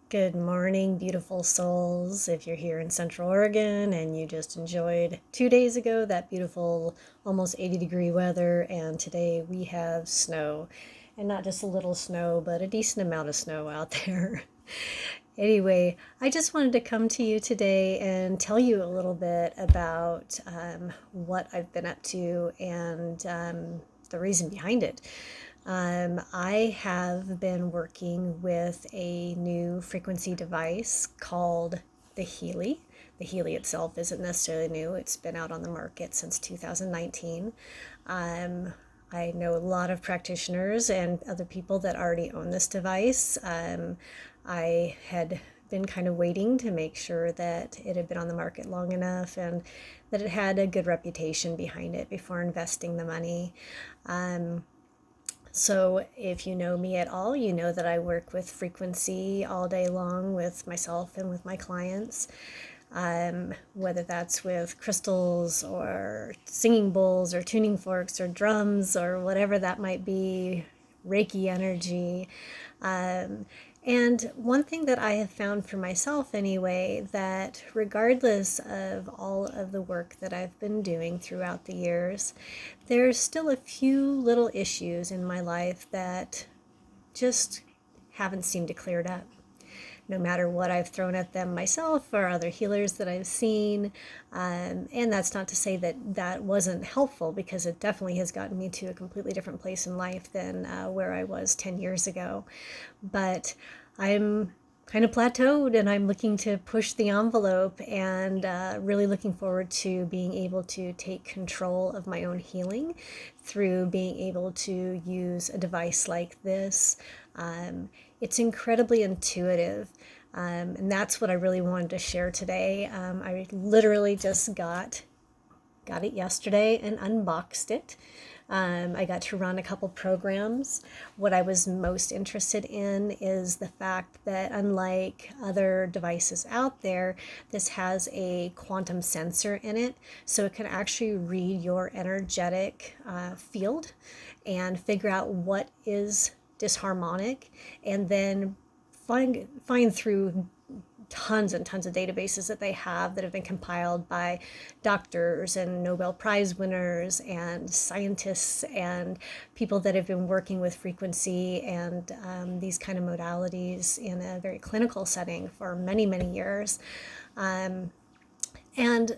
Good morning, beautiful souls. If you're here in Central Oregon and you just enjoyed 2 days ago that beautiful almost 80-degree weather, and today we have snow. And not just a little snow, but a decent amount of snow out there. Anyway, I just wanted to come to you today and tell you a little bit about what I've been up to and the reason behind it. I have been working with a new frequency device called the Healy. The Healy itself isn't necessarily new, it's been out on the market since 2019. I know a lot of practitioners and other people that already own this device. I had been kind of waiting to make sure that it had been on the market long enough and that it had a good reputation behind it before investing the money. So if you know me at all, you know that I work with frequency all day long with myself and with my clients. Whether that's with crystals or singing bowls or tuning forks or drums or whatever that might be, Reiki energy. And one thing that I have found for myself anyway, that regardless of all of the work that I've been doing throughout the years, there's still a few little issues in my life that just haven't seemed to clear up no matter what I've thrown at them myself or other healers that I've seen. And that's not to say that that wasn't helpful, because it definitely has gotten me to a completely different place in life than where I was 10 years ago. But I'm kind of plateaued and I'm looking to push the envelope and really looking forward to being able to take control of my own healing through being able to use a device like this. It's incredibly intuitive. And that's what I really wanted to share today. I literally just got it yesterday and unboxed it. I got to run a couple programs. What I was most interested in is the fact that, unlike other devices out there, this has a quantum sensor in it, so it can actually read your energetic field and figure out what is disharmonic, and then find through tons and tons of databases that they have that have been compiled by doctors and Nobel Prize winners and scientists and people that have been working with frequency and these kind of modalities in a very clinical setting for many, many years. And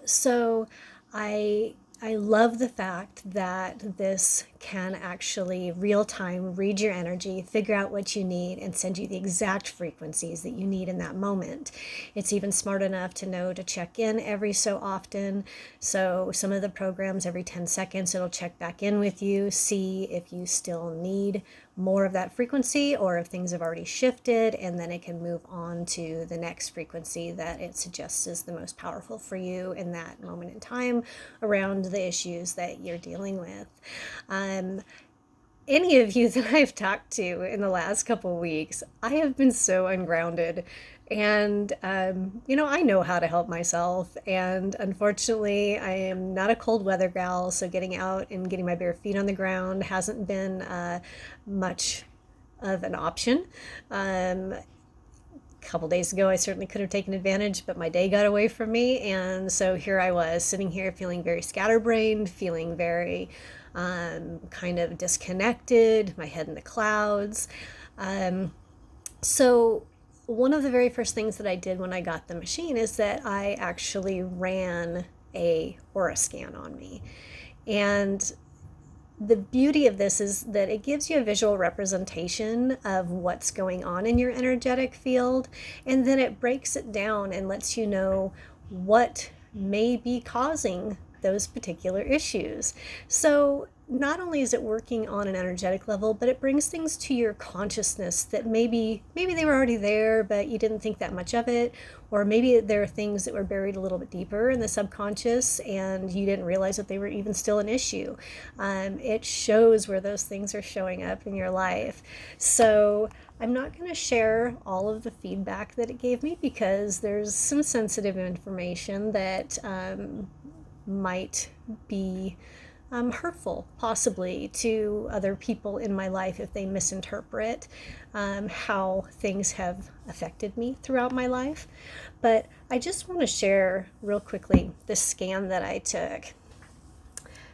so I love the fact that this can actually real time read your energy, figure out what you need, and send you the exact frequencies that you need in that moment. It's even smart enough to know to check in every so often. So some of the programs, every 10 seconds, it'll check back in with you, see if you still need more of that frequency or if things have already shifted, and then it can move on to the next frequency that it suggests is the most powerful for you in that moment in time around the issues that you're dealing with. Any of you that I've talked to in the last couple of weeks, I have been so ungrounded. And, I know how to help myself. And unfortunately, I am not a cold weather gal. So getting out and getting my bare feet on the ground hasn't been much of an option. A couple days ago, I certainly could have taken advantage, but my day got away from me. And so here I was sitting here feeling very scatterbrained, feeling very kind of disconnected, my head in the clouds. So one of the very first things that I did when I got the machine is that I actually ran a aura scan on me. And the beauty of this is that it gives you a visual representation of what's going on in your energetic field, and then it breaks it down and lets you know what may be causing those particular issues. So not only is it working on an energetic level, but it brings things to your consciousness that maybe they were already there, but you didn't think that much of it, or maybe there are things that were buried a little bit deeper in the subconscious and you didn't realize that they were even still an issue. It shows where those things are showing up in your life. So I'm not going to share all of the feedback that it gave me, because there's some sensitive information that might be hurtful, possibly, to other people in my life if they misinterpret how things have affected me throughout my life. But I just want to share real quickly the scan that I took.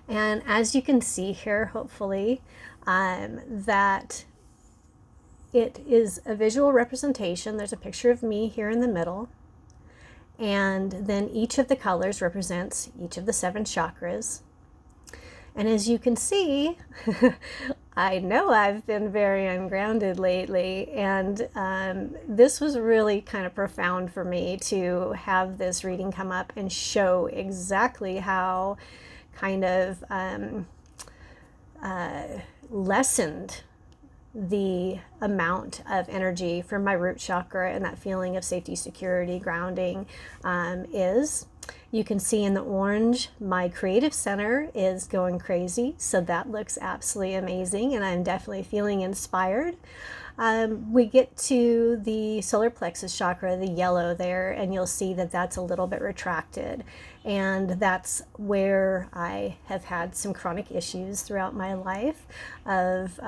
And as you can see here, hopefully, that it is a visual representation. There's a picture of me here in the middle. And then each of the colors represents each of the 7 chakras. And as you can see, I know I've been very ungrounded lately, and this was really kind of profound for me to have this reading come up and show exactly how kind of lessened the amount of energy from my root chakra and that feeling of safety, security, grounding is. You can see in the orange, my creative center is going crazy. So that looks absolutely amazing. And I'm definitely feeling inspired. We get to the solar plexus chakra, the yellow there, and you'll see that that's a little bit retracted. And that's where I have had some chronic issues throughout my life of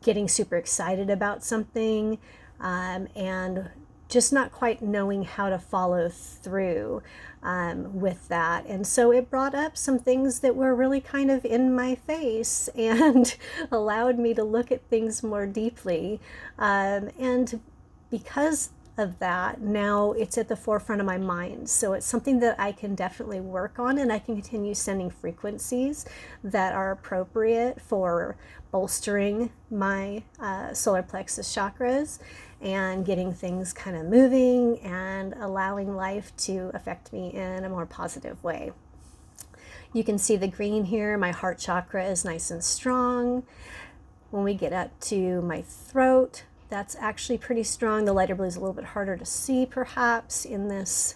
getting super excited about something and just not quite knowing how to follow through with that. And so it brought up some things that were really kind of in my face and allowed me to look at things more deeply. And because of that, now it's at the forefront of my mind. So it's something that I can definitely work on, and I can continue sending frequencies that are appropriate for bolstering my solar plexus chakras and getting things kind of moving and allowing life to affect me in a more positive way. You can see the green here. My heart chakra is nice and strong. When we get up to my throat, that's actually pretty strong. The lighter blue is a little bit harder to see perhaps in this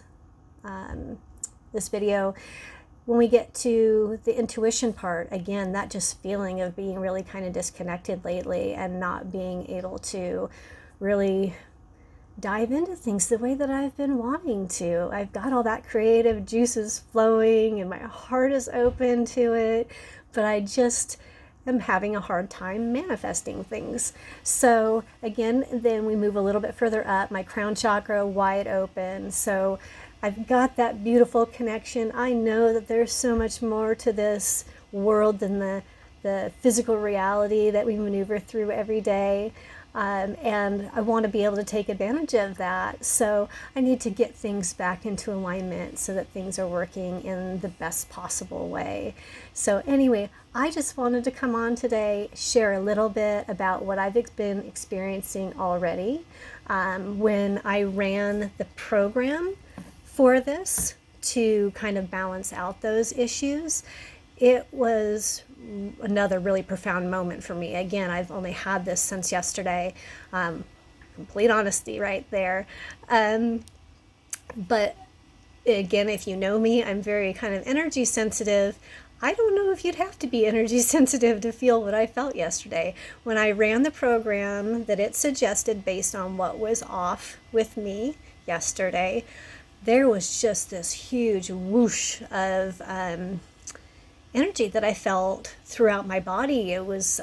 video. When we get to the intuition part, again, that just feeling of being really kind of disconnected lately and not being able to really dive into things the way that I've been wanting to. I've got all that creative juices flowing and my heart is open to it, but I just am having a hard time manifesting things. So again, then we move a little bit further up, my crown chakra wide open. So I've got that beautiful connection. I know that there's so much more to this world than the physical reality that we maneuver through every day. And I want to be able to take advantage of that. So I need to get things back into alignment so that things are working in the best possible way. So anyway, I just wanted to come on today, share a little bit about what I've been experiencing already. When I ran the program for this to kind of balance out those issues, it was another really profound moment for me. Again, I've only had this since yesterday. Complete honesty right there. But again, if you know me, I'm very kind of energy sensitive. I don't know if you'd have to be energy sensitive to feel what I felt yesterday. When I ran the program that it suggested based on what was off with me yesterday, there was just this huge whoosh of energy that I felt throughout my body. It was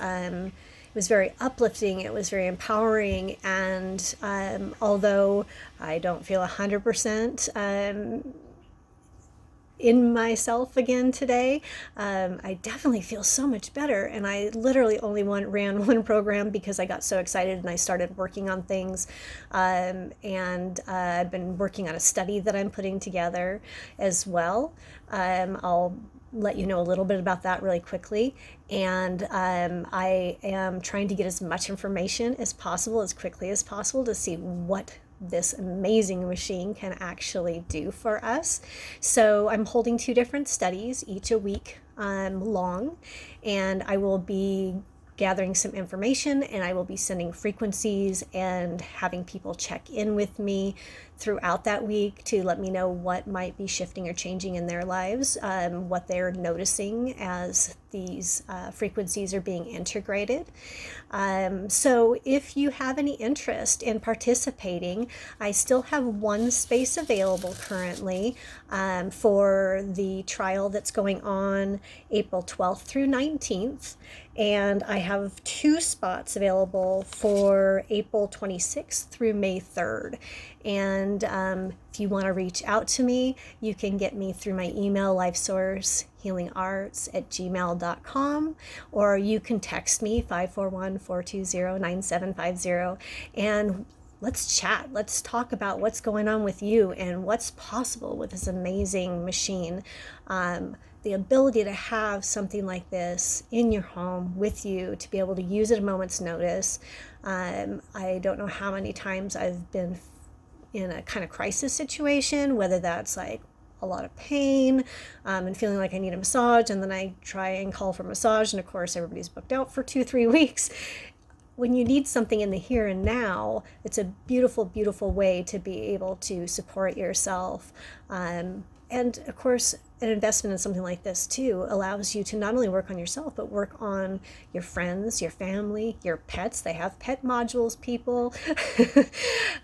very uplifting. It was very empowering. And although I don't feel 100% in myself again today, I definitely feel so much better. And I literally only ran one program because I got so excited and I started working on things. And I've been working on a study that I'm putting together as well. I'll let you know a little bit about that really quickly. And I am trying to get as much information as possible, as quickly as possible, to see what this amazing machine can actually do for us. So I'm holding 2 different studies, each a week long, and I will be gathering some information, and I will be sending frequencies and having people check in with me throughout that week to let me know what might be shifting or changing in their lives, what they're noticing as these frequencies are being integrated. So if you have any interest in participating, I still have one space available currently for the trial that's going on April 12th through 19th. And I have 2 spots available for April 26th through May 3rd. And if you want to reach out to me, you can get me through my email, lifesourcehealingarts@gmail.com, or you can text me 541-420-9750, and let's chat. Let's talk about what's going on with you and what's possible with this amazing machine. The ability to have something like this in your home with you, to be able to use at a moment's notice. I don't know how many times I've been in a kind of crisis situation, whether that's like a lot of pain and feeling like I need a massage, and then I try and call for massage, and of course everybody's booked out for 2-3 weeks. When you need something in the here and now, it's a beautiful, beautiful way to be able to support yourself. And of course, an investment in something like this too allows you to not only work on yourself, but work on your friends, your family, your pets. They have pet modules, people.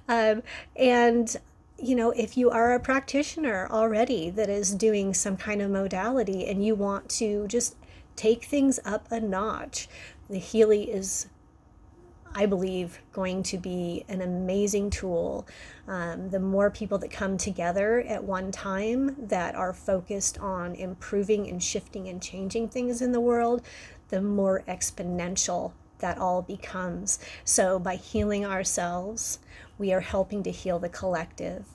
And you know, if you are a practitioner already that is doing some kind of modality and you want to just take things up a notch, the Healy is, I believe, going to be an amazing tool. The more people that come together at one time that are focused on improving and shifting and changing things in the world, the more exponential that all becomes. So by healing ourselves, we are helping to heal the collective.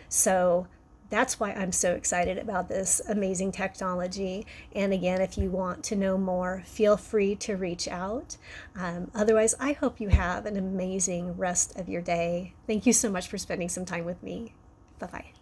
So that's why I'm so excited about this amazing technology. And again, if you want to know more, feel free to reach out. Otherwise, I hope you have an amazing rest of your day. Thank you so much for spending some time with me. Bye-bye.